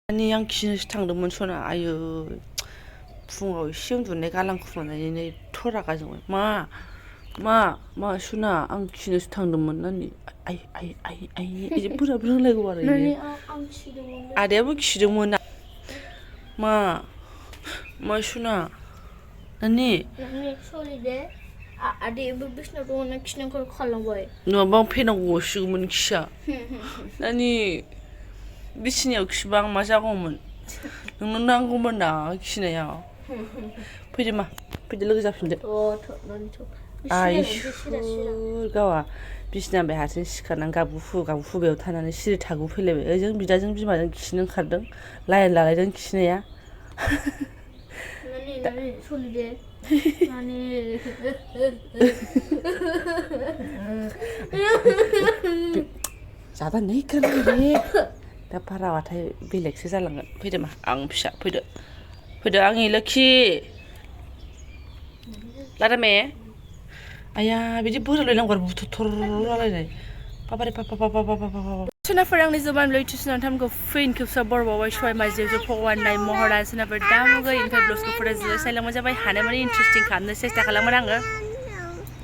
아니 양 기내서 थांदोंमोन सना आयो फुङाव एसे उन्दुनाय गालांखौ फुनानै थरागाजों मा सना आं खिनोसो थांदोंमोन नानि आइ इदि बोराब रोंलायगौ आरो नानि आं खिदोंमोन आदायाबो खिदोंमोन मा सना नानि सरि दे आदायाबो बिसनायाव दंना खिनायखौ खालामबाय नङाबा आं फेनाव गसिगौमोन खिया नानि बिसिनायाव खिबा आं मा जागौमोन नोंनो नांगौमोन ना खिनाया फैदो लोगो जाफिनदो आइसुर गावा बिसिना बे हारसिं सिखारनानै गाबु फुबायाव थानानै सिरि थागु फैलायबाय ओजों बिदाजों बिमाजों खिनो ओंखारदों लाइन लालायदों खिनाया नानि सरि दे नानि जादा नै गोरलै दा बाराबाथाय बेलेगसो जालांगोन फैदो आं फिसा फैदो आंनि लोखि लादामे आया बिदि बोराबलायनांगौ आरो बुथुथर लालायनाय बाबारे बाबा सोनाफोर आंनि जोबानब्ला इउटिउब थामखौ फैन खेबसा बरबावबाय सय माजियाव फगवान नाय महरा सोनाफोर दामुगै इनफाय ब्लग्सखौ फरायजोबो सायलांबाय जाबाय हानाय माने इन्टारेस्टिं खालामनो सेस्था खालामोन आङो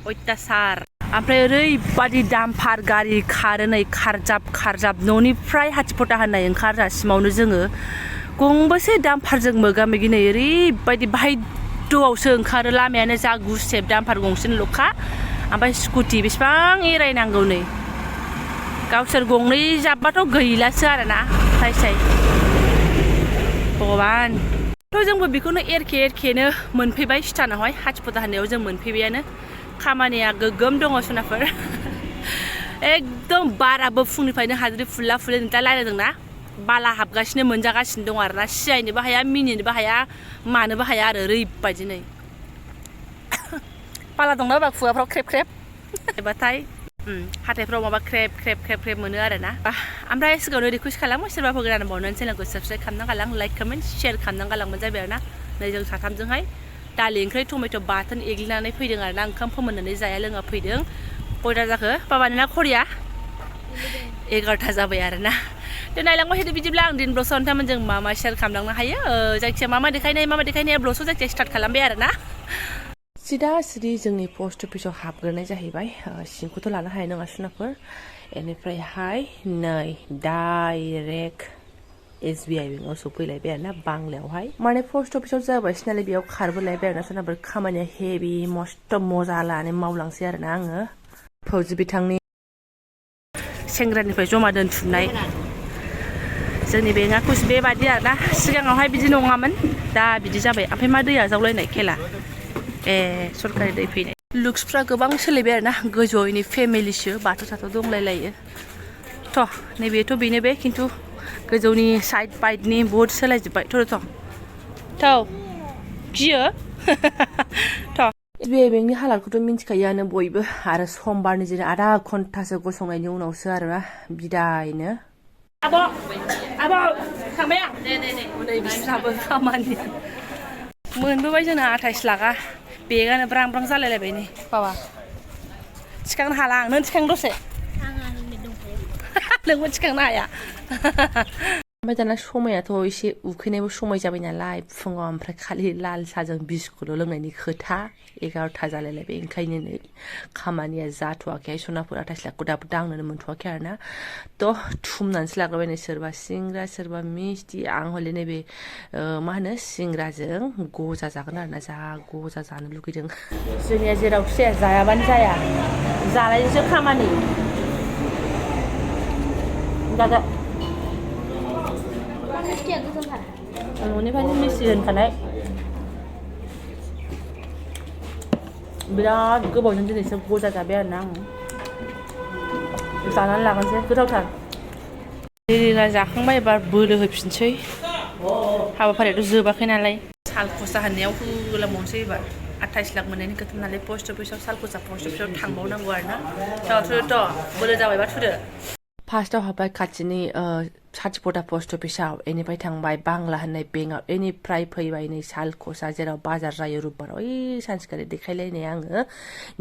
अयथासार ओमफ्राय ओरैबादि दामफार गारि खारो नै खारजाब न'निफ्राय हाथिपटा होननाय ओंखारजासिमावनो जोङो गंबेसे दामफारजों मोगा मोगि नै ओरैबायदि बाहायद'आवसो ओंखारो लामायानो जा गुसेब दामफार गंसेल'खा ओमफ्राय स्कुटि बेसेबां एरायनांगौ नै गावसोर गंनै जाब्बाथ' गैलासो आरोना साय भगवान थ' जोंबो बेखौनो एरखेनो मोनफैबाय स्टानावहाय हाथिपटा होननायाव जों मोनफैबायानो खामानिया गोगोम दङ सोनाफोर एकदम बाराबो फुंनिफ्रायनो हाद्रि फुला दा रायलायदोंना बाला हाबगासिनो मोनजागासिनो दं आरोना सियायनोबो हाया मिनिनोबो हाया मानोबो हाया आरो ओरैबायदि नै बाला दंना बा खुगाफ्राव ख्रेब एबाथाय हाथायफ्राव माबा ख्रेब मोनो आरोना ओमफ्राय सिगाङावनो रिकुवेस्ट खालामो सोरबाफोर गोदान बावनानै चेनेलखौ साबस्क्राइब खालामना गालां लाइक कमेन्ट शेयार खालामना गालांबानो जाबाय आरोना नै जों साथामजोंहाय दालि ओंख्रि टमेट' बाथोन एग्लिनानै फैदों आरोना ओंखाम फोमोननानै जाया लोङा फैदों खयथा जाखो बाबानिना खरिया 11था जाबाय आरोना थ' नायलांबाय थादो बिदिब्ला आं दिन ब्लग्सआव नोंथांमोन जों मा शेयार खालामलांनो हायो जायखिजाया मा देखायनाय ब्लग्सआव जायखिजाया स्टार्ट खालामबाय आरोना सिदा जोंनि पस्ट अफिसाव हाबग्रोनाय जाहैबाय सिंखौथ' लानो हानाय नङा सुनाफोर बेनिफ्रायहाय नै डाइरेक्ट SBI बेंकआव सफैलायबाय आरोना बांलायावहाय माने पस्ट अफिसाव जाबायसै नालाय बेयाव खारबोलायबाय आरोना सोरनाबा खामानिया हेभि मस्थ' मजा लानानै मावलांसै आरोना आङो फौजि बिथांनि सेंग्रानिफ्राय जमा दोनथुमनाय जोंनि बेंकआ बेबादि आरोना सिगाङावहाय बिदि नङामोन दा बिदि जाबाय ओमफ्राय मा दैया जावलायनाय खेला सरकारि दै फैनाय लुक्सफ्रा गोबां सोलायबाय आरोना गोजौआव इनि फेमिलिसो बाथौ साथौ दंलायलायो थ' नैबेथ' बेनो बे खिन्थु गोजौनि साइड बाइडनि बहुद सोलायजोब्बाय थ' गियो थ' SBI बेंकनि हालादखौथ' मिन्थिखायोआनो बयबो आरो समबारनि दिनै आधा घन्टासो गसंनायनि उनावसो आरोना बिदायनो आब' थांबाय आं नै बिसोरहाबो खामानि मोनबोबाय जोंना 28 लाखा बेगानो ब्रां जालायलायबाय नै बाबा थिखांनो हाला आं नों थिखां दसे नोंबो थिखांनो हाया ओमफ्राय दाना समायाथ' एसे उखैनायबो समाय जाबाय नालाय फुङाव ओमफ्राय खालि लाल साहाजों बिस्कुटल' लोंनायनि खोथा 11था जालायलायबाय ओंखायनो नै खामानिया जाथ'वाखै सनाफोर 28 लाखखौ दाबो दांनोनो मोनथ'वाखै आरोना थ' थुमनानैसो लाग्रोबाय नै सोरबा सिंग्रा सोरबा मिस्टि आं हले नैबे मा होनो सिंग्राजों गजा जागोन आरोना जा गजा जानो लुगैदों जोंनिया जेरावखि जाया जायाबानो जाया जानायजोंसो खामानि दादा न'निफ्रायनो मिस्टि होनखानाय बिराद गोबावजों दिनैसो गजा जाबाय आरोना आं जानानै लागोनसै गोथावथार रिना जाखांबाय एबार बोलो होफिनसै हाबाफारियाथ' जोबाखै नालाय सालखुसा होननायाव होलांबावनोसै एबार 28 लाख मोननायनि खोथा नालाय पस्ट अफिसाव सालखुसा पस्ट अफिसाव थांबावनांगौ आरोना थ' बोलो जाबायबा थुदो फार्स्टआव हाबबाय खाथिनि साथिपटा पोस्ट अफिसाव एनिफ्राय थांबाय बांला होननाय बेंकआव एनिफ्राय फैबाय नै सालखसा जेराव बाजार जायो रुबबाराव ओइ सानसेखालि देखायलायनाय आङो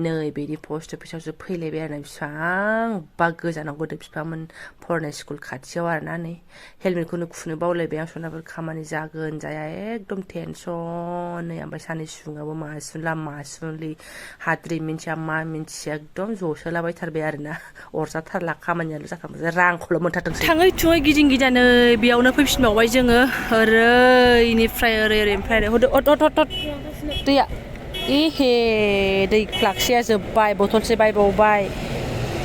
नै बिदि पोस्ट अफिसावसो फैलायबाय आरो बिसिबांबा गोजानाव गोदो बिफामोन फरायनाय स्कुल खाथियाव आरोना नै हेलमेटखौनो खुनो बावलायबाय आं सनाफोर खामानि जागोन जाया एकदम टेनसन नै ओमफ्राय सानै सुबुङाबो मासुनला मासुनलि हाद्रि मिन्थिया मा मिन्थिया एकदम जसोलाबायथारबाय आरोना अरजाथारला खामानियाल' जाखांबाय रांखौल' मोनथारथोंसै थाङै थुङै गिदिं गिदानै बेयावनो फैफिनबावबाय जोङो ओरैनिफ्राय ओरैनिफ्राय हद दैया इहे दै फ्लाक्सिया जोब्बाय बथलसे बायबावबाय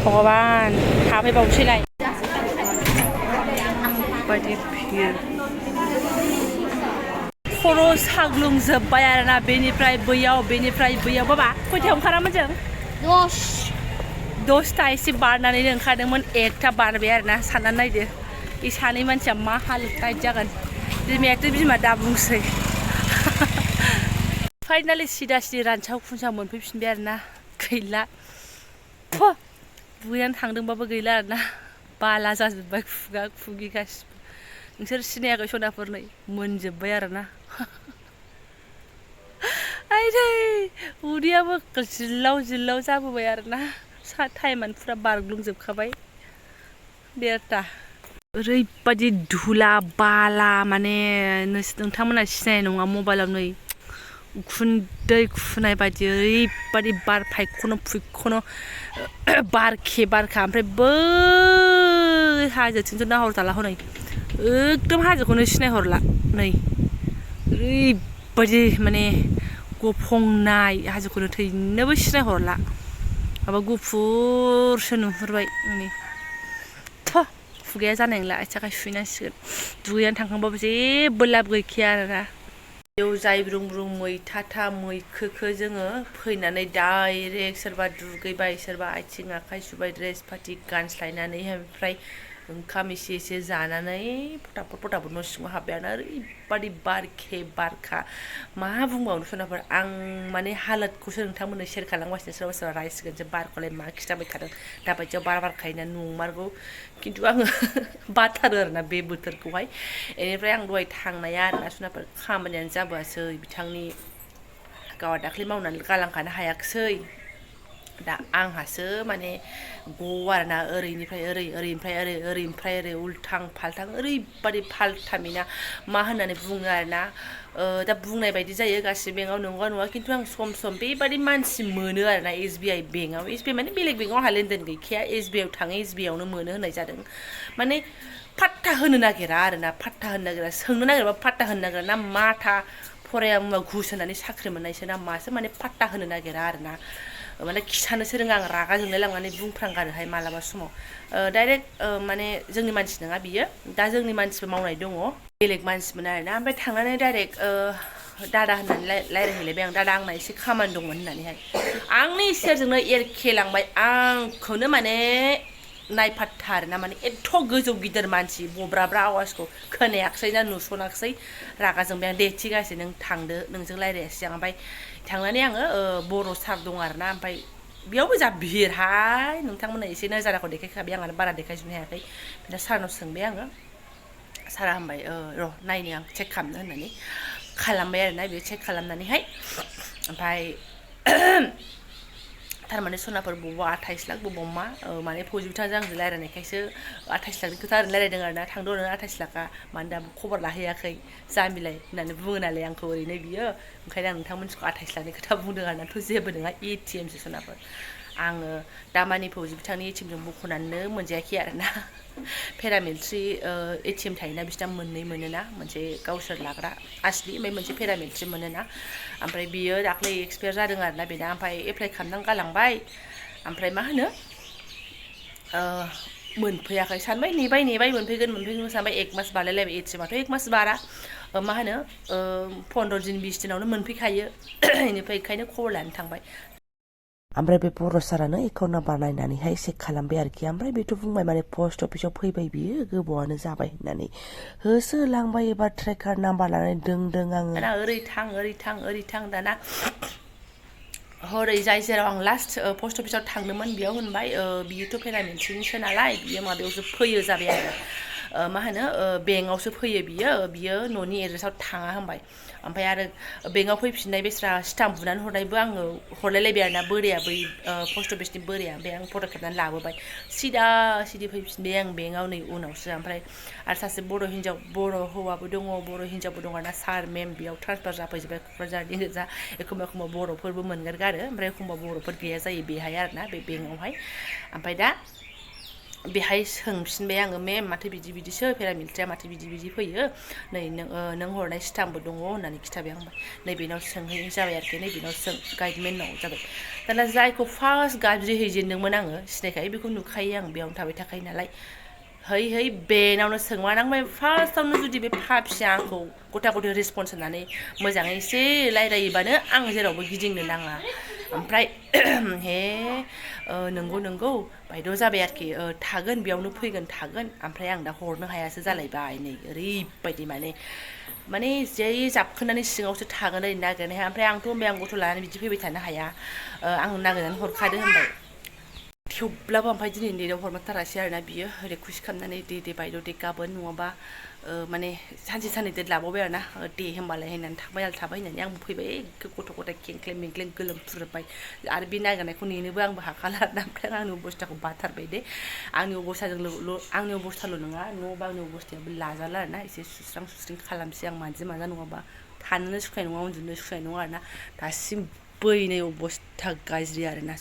भगबान हाबहैबावसैलाय बायदि भिर खर' साग्लुंजोब्बाय आरोना बेनिफ्राय बैयाव बाबा खयथायाव ओंखारामोन जों 10ता एसे बारनानै ओंखारदोंमोन 1ता बारबाय आरोना साननानै नायदो बे सानै मानसिया मा हालोद टाइट जागोन बिमायाथ' बिमा दा बुंसै फाइनालि सिदा सिदि रानसाव खुनसाव मोनफैफिनबाय आरोना गैला दुगैनानै थांदोंबाबो गैला आरोना बाला जाजोब्बाय खुगा खुगि गासिबो नोंसोर सिनायाखै सनाफोर नै मोनजोब्बाय आरोना आइदै उदैयाबो जिल्लाव जाबोबाय आरोना टाइमानो फुरा बारग्लुंजोबखाबाय 1:30 ओरैबादि धुला बाला माने नोंथांमोना सिनायनाय नङा मबाइलाव नै उखुन्दै खुनाय बायदि ओरैबादि बार फायख'नो बारखे बारखा ओमफ्राय बै हाजोथिंसो नाहरजाला हनै एकदम हाजोखौनो सिनायहरला नै ओरैबादि माने गफंनाय हाजोखौनो थैनोबो सिनायहरला माबा गुफुरसो नुहुरबाय नै खुगाया जानाय नंला आथिं आखाइ सुहैनांसिगोन दुगैनानै थांखांबाबो जेबो लाब गैखाया आरोना बेयाव जायब्रुं ब्रुं मैथाथा मैखोखो जोङो फैनानै डाइरेक्ट सोरबा दुगैबाय सोरबा आथिं आखाइ सुबाय ड्रेस पाति गानस्लायनानैहाय ओमफ्राय ओंखाम एसे जानानै फटाफट न' सिङाव हाबबाय आरोना ओरैबादि बारखे बारखा मा बुंबावनो सनाफोर आं माने हालोदखौसो नोंथांमोननो शेयार खालामगासिनो सोरबा रायसिगोनसो बारखौलाय मा खिथाबाय थादों दाबायदियाव बार बारखायोना नंमारगौ खिन्थु आङो बाथारो आरोना बे बोथोरखौहाय बेनिफ्राय आं दहाय थांनाया आरोना सनाफोर खामानियानो जाबोआसै बिथांनि गावहा दाख्लै मावनानै गालांखानो हायाखिसै दा आंहासो माने आरोना ओरैनिफ्राय ओरै उल्थां फाल्थां ओरैबादि फाल्थामिना मा होननानै बुङो आरोना दा बुंनाय बायदि जायो गासिबो बेंकआव नंगौना नङा खिन्थु आं सम बेबादि मानसि मोनो आरोना SBI बेंकआव SBI माने बेलेग बेंकआव आंहा लेनदेन गैखाया SBI आव थाङो SBI आवनो मोनो होननाय जादों माने फात्ता होनो नागिरा आरोना सोंनो नागिरबा फात्ता होनो नागिरा ना माथा फराया मुवा घुस होनानै साख्रि मोननायसो ना मासो माने फात्ता होनो नागिरा आरोना माने खिसानोसो रोङा आं रागा जोंलाय लांनानै बुंफ्रांगारोहाय मालाबा समाव डाइरेक्ट माने जोंनि मानसि नङा बियो दा जोंनि मानसिबो मावनाय दङ बेलेग मानसिमोन आरोना ओमफ्राय थांनानै डाइरेक्ट दादा होननानै रायज्लायहैलायबाय आं दादा आंना एसे खामानि दंमोन होननानैहाय आंनि सेरजोंनो एरखेलांबाय आंखौनो माने नायफात्ता आरोना माने एथ' गोजौ गिदिर मानसि बब्राब्रा आवाजखौ खोनायाखिसै ना नुसनाखिसै रागा जोंबाय आं दे थिग आसे नों थांदो नोंजों रायज्लायासै आं ओमफ्राय थांनानै आङो बर' सार दं आरोना ओमफ्राय बेयावबो जा भिरहाय नोंथांमोना एसे नोजाराखौ देखायखाबाय आं बारा देखायजोबनो हायाखै बिदिनो सारनाव सोंबाय आङो सारा होनबाय र' नायनो आं चेक खालामनो होननानै खालामबाय आरोना बेयो चेक खालामनानैहाय ओमफ्राय थारमाने सनाफोर बबावबा 28 लाख बबाव मा माने फौजिबिथांजों आंजों रायज्लायनायखायसो 28 लाखनि खोथा ओरैनो रायज्लायदों आरोना थांदो नों 28 लाखा मानो दाबो खबर लाहैयाखै जामिलाय होननानै बुङो नालाय आंखौ ओरैनो बियो ओंखायनो आं नोंथांमोनखौ 28 लाखनि खोथा बुंदों आरोनाथ' जेबो नङा ATMसो सनाफोर आङो दामानि फौजिबिथांनि ATMजों बख'नानैनो मोनजायाखै आरोना पेरामिलिटारि ATM थायोना बिसिना मोननै मोनोना मोनसे गावसोर लाग्रा आसलि ओमफ्राय मोनसे पेरामिलिटारि मोनोना ओमफ्राय बियो दाख्लै एक्सपायार जादों आरोना बेना ओमफ्राय एप्लाइ खालामनानै गालांबाय ओमफ्राय मा होनो मोनफैयाखै सानबाय नेबाय मोनफैगोन सानबाय 1 मास बारलायलायबाय ATMआथ' 1 मास बारा मा होनो 15 दिन 20 दिनावनो मोनफैखायो बेनिफ्राय ओंखायनो खबर लानो थांबाय ओमफ्राय बे बर' सारानो एकाउन्ट नाम्बार नायनानैहाय चेक खालामबाय आरोखि ओमफ्राय बेथ' बुंबाय माने पस्ट अफिसाव फैबाय बियो गोबावानो जाबाय होननानै होसोलांबाय एबार ट्रेकार नाम्बार लानानै दोंदों आङो दाना ओरै थां दाना हरै जाय जेराव आं लास्ट पस्ट अफिसाव थांदोंमोन बेयाव होनबाय बियोथ' पेरामिलिटारिनिसो नालाय बियो माबायावसो फैयो जाबाय आरो मा होनो बेंकआवसो फैयो बियो न'नि एड्रेसाव थाङा होनबाय ओमफ्राय आरो बेंकआव फैफिननाय बेस्रा स्टाम्प बुनानै हरनायबो आङो हरलायलायबाय आरोना बोराया बै पस्ट अफिसनि बोराया ओमफ्राय आं फट' खेबनानै लाबोबाय सिदा फैफिनबाय आं बेंकआव नै उनावसो ओमफ्राय आरो सासे बर' हौवाबो दङ बर' हिन्जावबो दङ आरोना सार मेम बेयाव ट्रान्सफार जाफैजोब्बाय क'क्राझारनि गोजा एखमबा बर'फोरबो मोनगारगारो ओमफ्राय एखमबा बर'फोर गैया जायो बेहाय आरोना बे बेंकआवहाय ओमफ्राय दा बेहाय सोंफिनबाय आङो मेम माथो बिदिसो पेरामिलिटारिया माथो बिदि फैयो नै नों हरनाय स्टाम्पबो दङ होननानै खिथाबाय आं नैबेनाव सोंहैनाय जाबाय आरोखि नैबेनाव सों गाइडमेन्टनाव जाबाय दाना जायखौ फार्स्ट गाज्रि हैजेनदोंमोन आङो सिनायखायो बेखौ नुखायो आं बेयावनो थाबाय थाखायो नालाय है बेनावनो सोंबाय आं फार्स्टआवनो जुदि बे फाफिया आंखौ गथा गथि रेसपन्स होनानै मोजाङै एसे रायलायोबानो आं जेरावबो गिदिंनो नाङा ओमफ्राय हे नंगौ बायद' जाबाय आरोखि थागोन बेयावनो फैगोन थागोन ओमफ्राय आं दा हरनो हायासो जालायबाय नै ओरैबायदि माने जै जाबखोनानै सिङावसो थागोन ओरै नागिरनाया ओमफ्राय आंथ' होनबाय आं गथ' लानानै बिदि फैबाय थानो हाया आं नागिरनानै हरखादो होनबाय थेवब्लाबो ओमफ्राय दिनै नेटआव हरमारथारासै आरोना बियो रिकुवेस्ट खालामनानै दे बायद' दे गाबोन नङाबा माने सानसे साननै डेट लाबावबाय आरोना दे होमबालाय होननानै थाबाय होननानै आंबो फैबाय गथ' गथाय खेंख्लें मेंख्लें गोलोमफ्रुजोब्बाय आरो बे नागिरनायखौ नेनोबो आंबो हाखाला आरोना ओमफ्राय आंनि अबस्थाखौ बाथारबाय दे आंनि अबस्थाल' नङा न' बांनि अबस्थायाबो लाजाला आरोना एसे सुस्रां खालामसै आं मानसि मानजा नङाबा थानोनो सुखुनाय नङा उन्दुनो सुखुनाय नङा आरोना दासिमबो नै अबस्था गाज्रि आरोना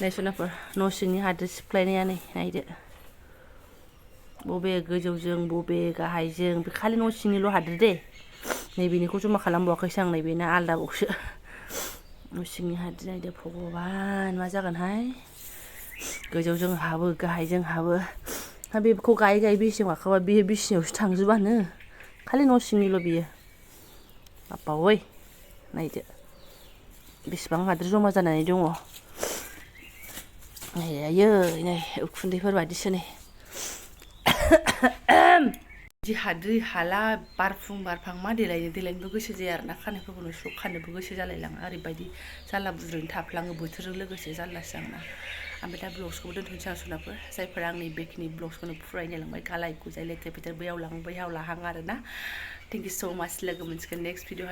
नै सनाफोर न' सिंनि हाद्रि सिबख्लायनाया नै नायदो बबे गोजौजों बबे गाहायजों बे खालि न' सिंनिल' हाद्रि दे नैबेनिखौ जमा खालामबावाखैसो आं नैबेना आलदाबावसो न' सिंनि हाद्रि नायदो भगबान मा जागोनहाय गोजौजों हाबो गाहायजों हाबो बेखौ गायै बेसेबां गाखोबा बेयो बिसिनायावसो थांजोबानो खालि न' सिंनिल' बियो बापावै नायदो बेसेबां हाद्रि जमा जानानै दङ आयै नै उखुन्दैफोर बादिसो नै बिदि हाद्रि हाला बारफुं मा देलायनोबो गोसो जाया आरोना खानायफोरखौनो स्र' खानोबो गोसो जालायलाङा ओरैबायदि जारला बुज्रैनो थाफ्लाङो बोथोरजों लोगोसे जारलासो आंना ओमफ्राय दा ब्लग्सखौबो दोनथ'नोसै आं सनाफोर जायफोरा आंनि बेखिनि ब्लग्सखौनो फुराय नायलांबाय गालाय गुजाय लेथेर फेथेर बैयाव लाहां आरोना थेंक इउ स' माच लोगो मोनसिगोन नेक्स्ट भिडिअ